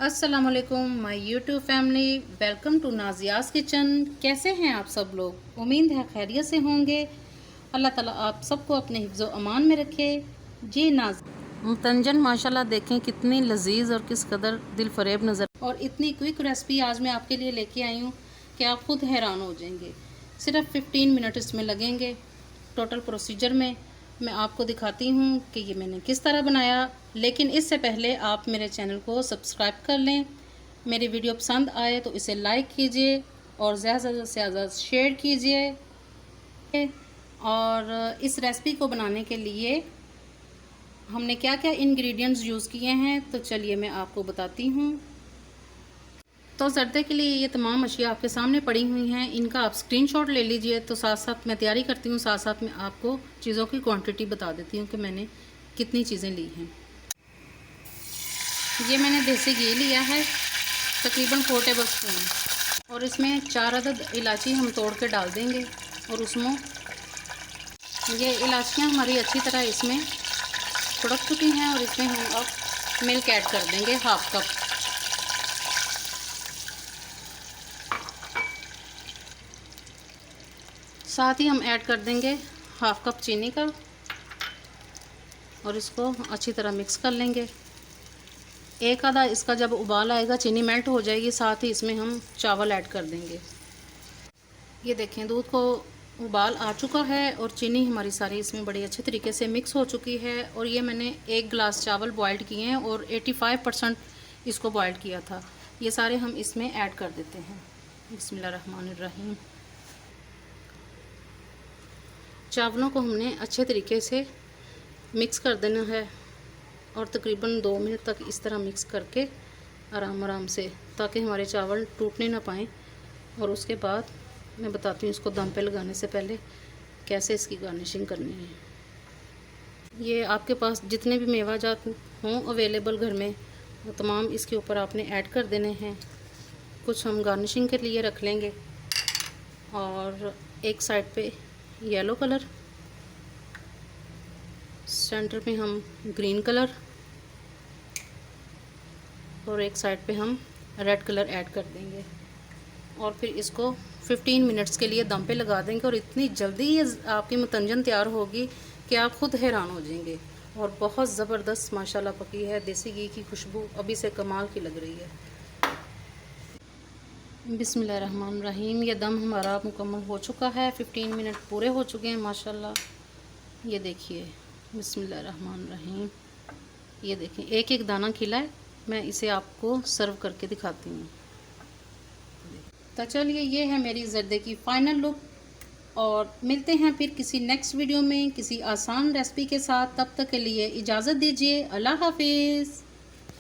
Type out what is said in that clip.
अस्सलामुअलैकुम my YouTube family, welcome to Nazia's kitchen. कैसे हैं आप सब लोग? उम्मीद है खैरियत से होंगे। अल्लाह ताला आप सबको अपने हिफ्ज़ व अमान में रखे। जी नाज मुतंजन माशाल्लाह देखें कितनी लजीज और किस कदर दिल फरेब नज़र, और इतनी क्विक रेसिपी आज मैं आपके लिए लेके आई हूँ कि आप खुद हैरान हो जाएंगे। सिर्फ 15 मिनट इसमें लगेंगे। टोटल प्रोसीजर में मैं आपको दिखाती हूँ कि ये मैंने किस तरह बनाया। लेकिन इससे पहले आप मेरे चैनल को सब्सक्राइब कर लें। मेरी वीडियो पसंद आए तो इसे लाइक कीजिए और ज़्यादा से ज़्यादा शेयर कीजिए। और इस रेसिपी को बनाने के लिए हमने क्या क्या इंग्रेडिएंट्स यूज़ किए हैं, तो चलिए मैं आपको बताती हूँ। तो जर्दे के लिए ये तमाम अशिया आपके सामने पड़ी हुई हैं, इनका आप स्क्रीनशॉट ले लीजिए। तो साथ साथ मैं तैयारी करती हूँ, साथ साथ मैं आपको चीज़ों की क्वांटिटी बता देती हूँ कि मैंने कितनी चीज़ें ली हैं। ये मैंने देसी घी लिया है तकरीबन 4 टेबल स्पून, और इसमें 4 अदद इलायची हम तोड़ के डाल देंगे। और उसमें ये इलायचियाँ हमारी अच्छी तरह इसमें छुड़क चुकी हैं, और इसमें हम अब मिल्क ऐड कर देंगे 1/2 कप। साथ ही हम ऐड कर देंगे 1/2 कप चीनी का, और इसको अच्छी तरह मिक्स कर लेंगे। एक आधा इसका जब उबाल आएगा, चीनी मेल्ट हो जाएगी, साथ ही इसमें हम चावल ऐड कर देंगे। ये देखें दूध को उबाल आ चुका है और चीनी हमारी सारी इसमें बड़ी अच्छे तरीके से मिक्स हो चुकी है। और ये मैंने 1 गिलास चावल बॉइल्ड किए हैं और 85% इसको बॉइल्ड किया था। ये सारे हम इसमें ऐड कर देते हैं। बिस्मिल्लाहिर्रहमानिर्रहीम। चावलों को हमने अच्छे तरीके से मिक्स कर देना है और तकरीबन 2 मिनट तक इस तरह मिक्स करके आराम आराम से, ताकि हमारे चावल टूटने ना पाएँ। और उसके बाद मैं बताती हूँ इसको दम पे लगाने से पहले कैसे इसकी गार्निशिंग करनी है। ये आपके पास जितने भी मेवा जात हों अवेलेबल घर में, वो तमाम इसके ऊपर आपने ऐड कर देने हैं। कुछ हम गार्निशिंग के लिए रख लेंगे, और एक साइड पे येलो कलर, सेंटर में हम ग्रीन कलर, और एक साइड पे हम रेड कलर ऐड कर देंगे। और फिर इसको 15 मिनट्स के लिए दम पे लगा देंगे। और इतनी जल्दी ये आपकी मुतंजन तैयार होगी कि आप खुद हैरान हो जाएंगे। और बहुत ज़बरदस्त माशाल्लाह पकी है। देसी घी की खुशबू अभी से कमाल की लग रही है। बिस्मिल्लाहिर्रहमानिर्रहीम। ये दम हमारा मुकम्मल हो चुका है, 15 मिनट पूरे हो चुके हैं माशाल्लाह। ये देखिए, बिस्मिल्लाहिर्रहमानिर्रहीम। ये देखिए एक एक दाना खिला है। मैं इसे आपको सर्व करके दिखाती हूँ। तो चलिए, ये है मेरी ज़र्दे की फ़ाइनल लुक, और मिलते हैं फिर किसी नेक्स्ट वीडियो में किसी आसान रेसिपी के साथ। तब तक के लिए इजाज़त दीजिए। अल्लाह हाफिज़।